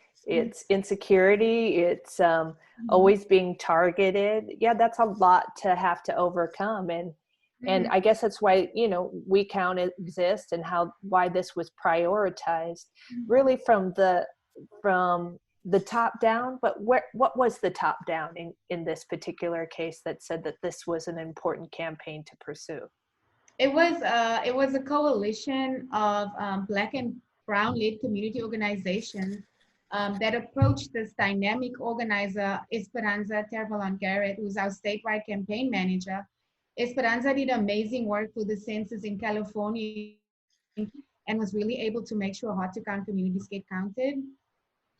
insecurity, it's always being targeted. Yeah, that's a lot to have to overcome. And I guess that's why, you know, We Count exists, and why this was prioritized really from the top down. But what was the top down in this particular case that said that this was an important campaign to pursue? It was a coalition of Black and Brown-led community organizations that approached this dynamic organizer, Esperanza Tervalon Garrett, who's our statewide campaign manager. Esperanza did amazing work for the census in California and was really able to make sure hard-to-count communities get counted.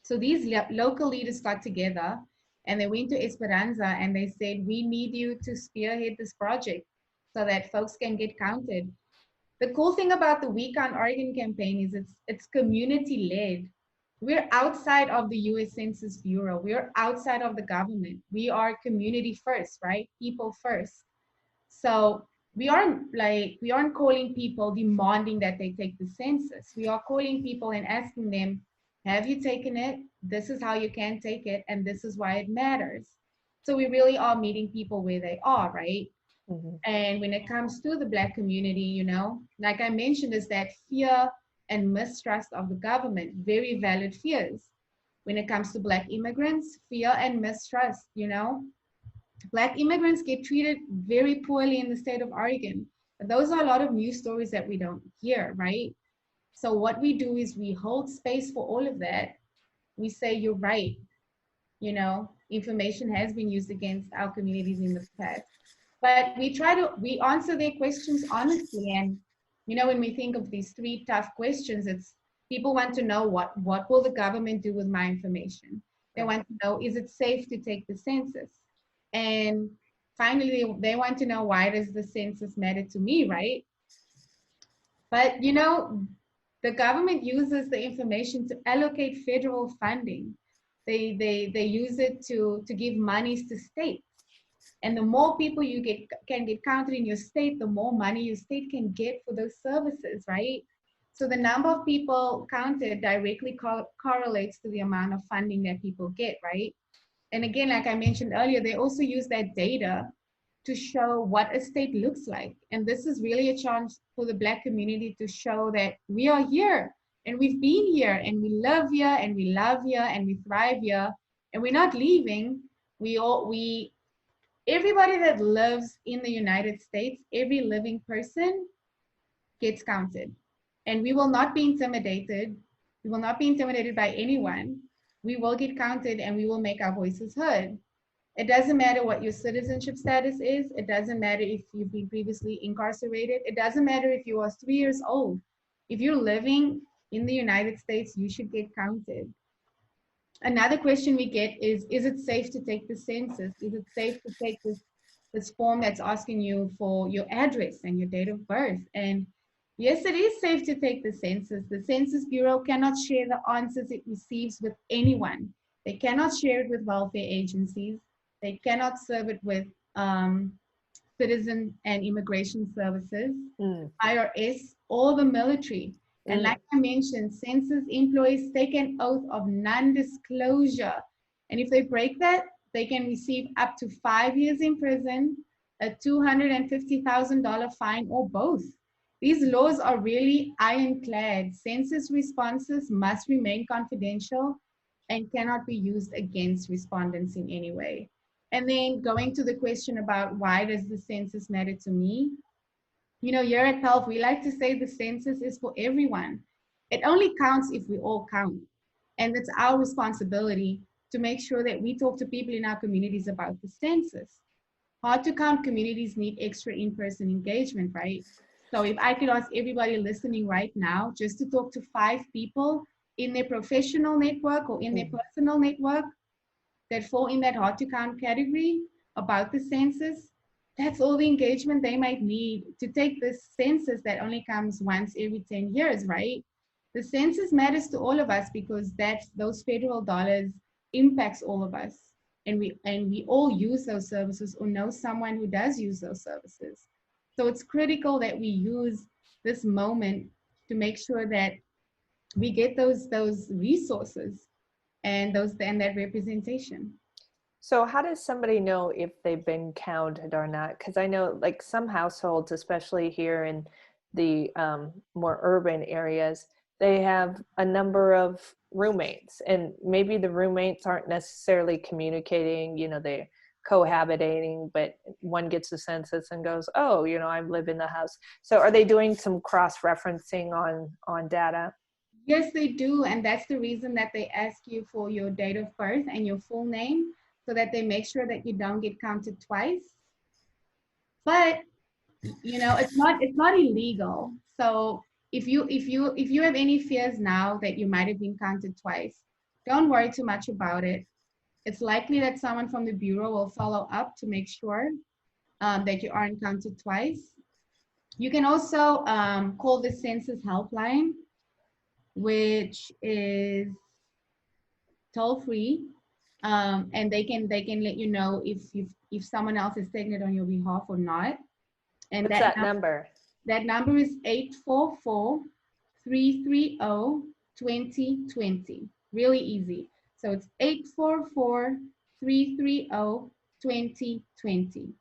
So these local leaders got together and they went to Esperanza and they said, we need you to spearhead this project so that folks can get counted. The cool thing about the Week on Oregon campaign is it's community led. We're outside of the US Census Bureau. We're outside of the government. We are community first, right? People first. So we aren't calling people demanding that they take the census. We are calling people and asking them, have you taken it? This is how you can take it, and this is why it matters. So we really are meeting people where they are, right? Mm-hmm. And when it comes to the Black community, you know, like I mentioned, is that fear and mistrust of the government, very valid fears. When it comes to Black immigrants, fear and mistrust, you know. Black immigrants get treated very poorly in the state of Oregon. But those are a lot of news stories that we don't hear, right? So what we do is we hold space for all of that. We say, you're right. You know, information has been used against our communities in the past. But we answer their questions honestly. And You know, when we think of these three tough questions, it's people want to know what will the government do with my information? They want to know, is it safe to take the census? And finally, they want to know, why does the census matter to me, right? But you know, the government uses the information to allocate federal funding. They use it to give monies to states. And the more people you can get counted in your state, the more money your state can get for those services, right? So the number of people counted directly correlates to the amount of funding that people get, right? And again, like I mentioned earlier, they also use that data to show what a state looks like. And this is really a chance for the Black community to show that we are here and we've been here and we live here and we love here and we thrive here and we're not leaving. Everybody that lives in the United States, every living person gets counted. And we will not be intimidated. We will not be intimidated by anyone. We will get counted and we will make our voices heard. It doesn't matter what your citizenship status is. It doesn't matter if you've been previously incarcerated. It doesn't matter if you are 3 years old. If you're living in the United States, you should get counted. Another question we get is it safe to take the census? Is it safe to take this form that's asking you for your address and your date of birth? And yes, it is safe to take the census. The Census Bureau cannot share the answers it receives with anyone. They cannot share it with welfare agencies. They cannot serve it with citizen and immigration services, IRS, or the military. And like I mentioned, census employees take an oath of non-disclosure. And if they break that, they can receive up to 5 years in prison, a $250,000 fine, or both. These laws are really ironclad. Census responses must remain confidential and cannot be used against respondents in any way. And then going to the question about why does the census matter to me? You know, here at PAALF, we like to say the census is for everyone. It only counts if we all count. And it's our responsibility to make sure that we talk to people in our communities about the census. Hard to count communities need extra in-person engagement, right? So if I could ask everybody listening right now just to talk to 5 people in their professional network or in their personal network that fall in that hard to count category about the census, that's all the engagement they might need to take this census that only comes once every 10 years, right? The census matters to all of us because those federal dollars impacts all of us. And we all use those services or know someone who does use those services. So it's critical that we use this moment to make sure that we get those resources and that representation. So how does somebody know if they've been counted or not? Because I know like some households, especially here in the more urban areas, they have a number of roommates, and maybe the roommates aren't necessarily communicating, you know, they're cohabitating, but one gets a census and goes, oh, you know, I live in the house. So are they doing some cross-referencing on data? Yes, they do. And that's the reason that they ask you for your date of birth and your full name so that they make sure that you don't get counted twice. But, you know, it's not illegal. So if you have any fears now that you might have been counted twice, don't worry too much about it. It's likely that someone from the Bureau will follow up to make sure that you aren't counted twice. You can also call the Census Helpline, which is toll free, and they can let you know if someone else is taking it on your behalf or not. And what's that number? That number is 844-330-2020. Really easy. So it's 844-330-2020.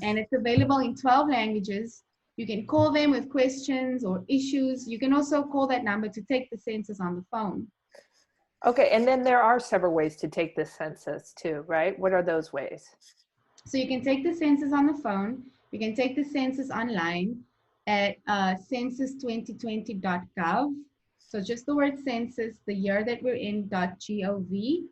And it's available in 12 languages. You can call them with questions or issues. You can also call that number to take the census on the phone. Okay, and then there are several ways to take the census too, right? What are those ways? So you can take the census on the phone. You can take the census online at census2020.gov. So just the word census, the year that we're in, .gov.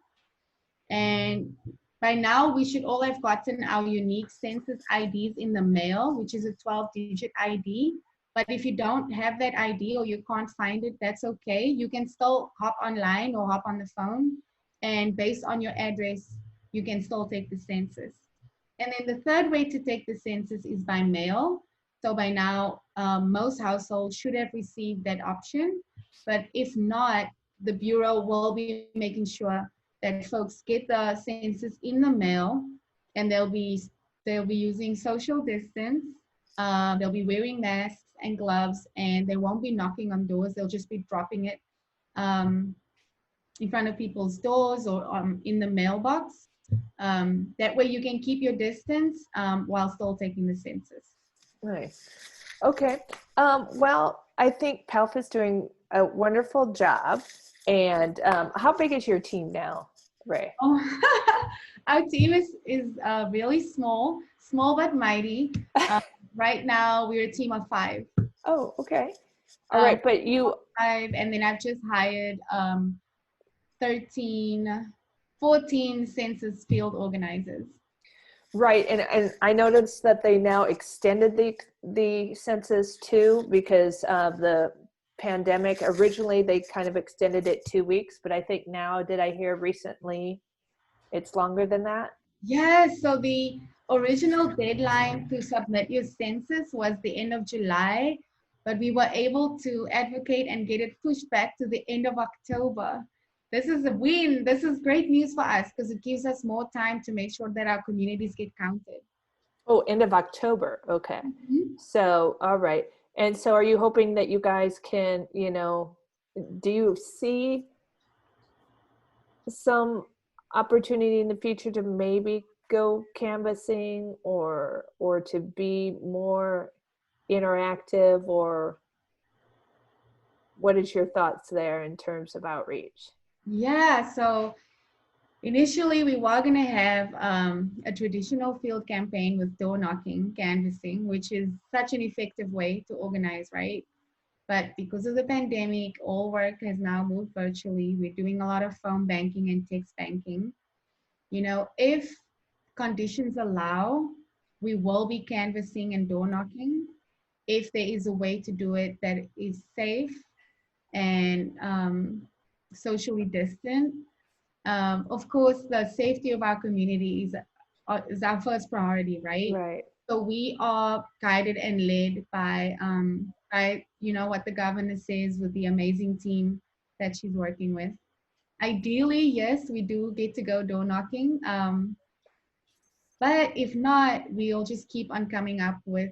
And by now, we should all have gotten our unique census IDs in the mail, which is a 12-digit ID. But if you don't have that ID or you can't find it, that's okay. You can still hop online or hop on the phone. And based on your address, you can still take the census. And then the third way to take the census is by mail. So by now, most households should have received that option. But if not, the Bureau will be making sure that folks get the census in the mail, and they'll be using social distance. They'll be wearing masks and gloves, and they won't be knocking on doors. They'll just be dropping it um, in front of people's doors or in the mailbox. That way you can keep your distance while still taking the census. Nice. Okay. Well, I think PAALF is doing a wonderful job. And how big is your team now, Ray? Oh, our team is really small but mighty. Right now, we're a team of 5. Oh, okay. All right. But you... 5, and then I've just hired 14 census field organizers. Right, and I noticed that they now extended the census too because of the pandemic. Originally, they kind of extended it 2 weeks, but I think now, did I hear recently, it's longer than that? Yes, so the original deadline to submit your census was the end of July, but we were able to advocate and get it pushed back to the end of October. This is a win. This is great news for us because it gives us more time to make sure that our communities get counted. Oh, end of October. Okay. Mm-hmm. So, all right. And so are you hoping that you guys can, do you see some opportunity in the future to maybe go canvassing or to be more interactive, or what is your thoughts there in terms of outreach? Yeah, so initially we were going to have a traditional field campaign with door knocking, canvassing, which is such an effective way to organize, right? But because of the pandemic, all work has now moved virtually. We're doing a lot of phone banking and text banking. If conditions allow, we will be canvassing and door knocking if there is a way to do it that is safe and socially distant. Of course, the safety of our community is our first priority, right? Right. So we are guided and led by what the governor says with the amazing team that she's working with. Ideally, yes, we do get to go door knocking. But if not, we'll just keep on coming up with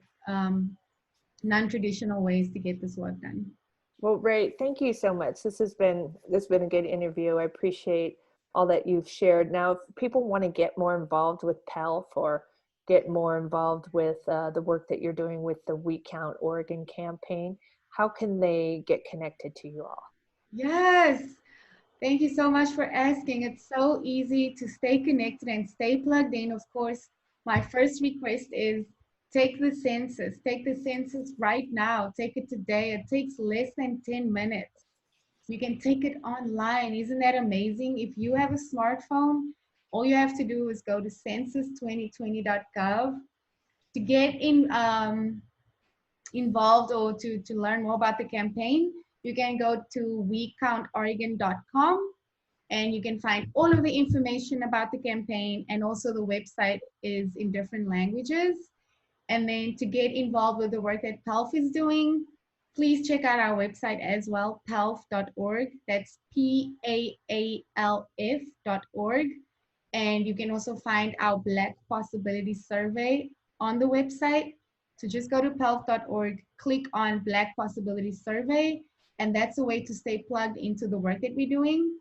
non-traditional ways to get this work done. Well, Ray, thank you so much. This has been a good interview. I appreciate all that you've shared. Now, if people want to get more involved with PAALF or get more involved with the work that you're doing with the We Count Oregon campaign, how can they get connected to you all? Yes. Thank you so much for asking. It's so easy to stay connected and stay plugged in. Of course, my first request is take the census. Take the census right now. Take it today. It takes less than 10 minutes. You can take it online. Isn't that amazing? If you have a smartphone, all you have to do is go to census2020.gov to get involved or to learn more about the campaign. You can go to wecountoregon.com and you can find all of the information about the campaign, and also the website is in different languages. And then to get involved with the work that PAALF is doing, please check out our website as well, paalf.org. That's PAALF.org. And you can also find our Black Possibility Survey on the website. So just go to paalf.org, click on Black Possibility Survey, and that's a way to stay plugged into the work that we're doing.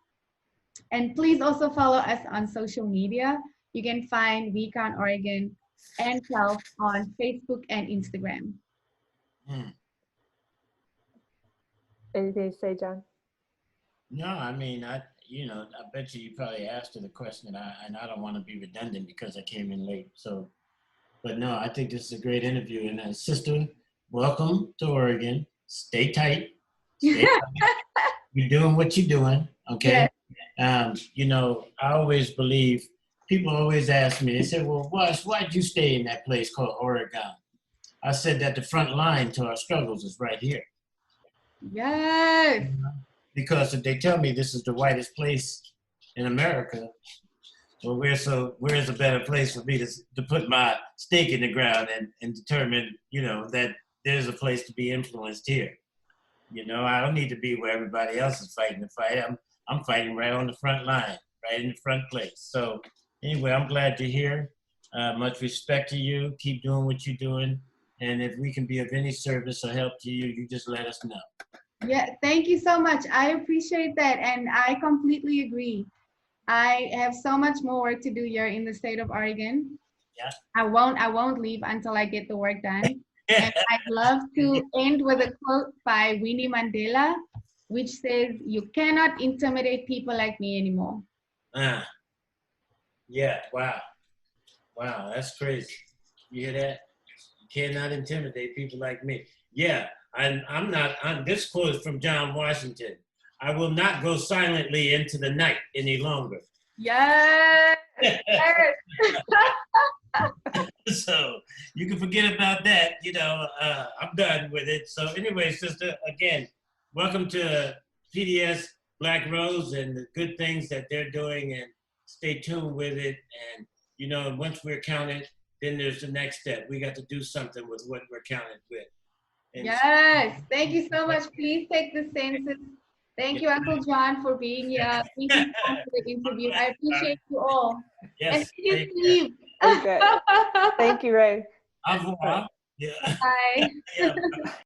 And please also follow us on social media. You can find We Count Oregon and PAALF on Facebook and Instagram. Anything to say, John? No, I mean, I bet you probably asked her the question, and I don't want to be redundant because I came in late. So, but no, I think this is a great interview. And sister, welcome to Oregon. Stay tight. Stay tight. You're doing what you're doing, okay? Yeah. I always believe, people always ask me, they say, well, why'd you stay in that place called Oregon? I said that the front line to our struggles is right here. Yes. Because if they tell me this is the whitest place in America, well, where's a better place for me to put my stake in the ground and determine, you know, that there's a place to be influenced here. You know, I don't need to be where everybody else is fighting the fight. I'm fighting right on the front line, right in the front place. So anyway, I'm glad you're here. Much respect to you. Keep doing what you're doing. And if we can be of any service or help to you, you just let us know. Yeah, thank you so much. I appreciate that. And I completely agree. I have so much more work to do here in the state of Oregon. Yeah. I won't leave until I get the work done. And I'd love to end with a quote by Winnie Mandela, which says, "You cannot intimidate people like me anymore." Yeah, wow. Wow, that's crazy. You hear that? You cannot intimidate people like me. Yeah, I'm not, this quote is from John Washington. I will not go silently into the night any longer. Yes. Yes. So you can forget about that. You know, I'm done with it. So anyway, sister, again, welcome to PDS Black Rose and the good things that they're doing, and stay tuned with it. And, you know, once we're counted, then there's the next step. We got to do something with what we're counted with. And Yes. Thank you so much. Please take the census. Thank you, Uncle John, for being here. Thank you for the interview. I appreciate you all. yes. And you leave. Okay. Thank you, Ray. Au revoir. Yeah. Bye. Yeah.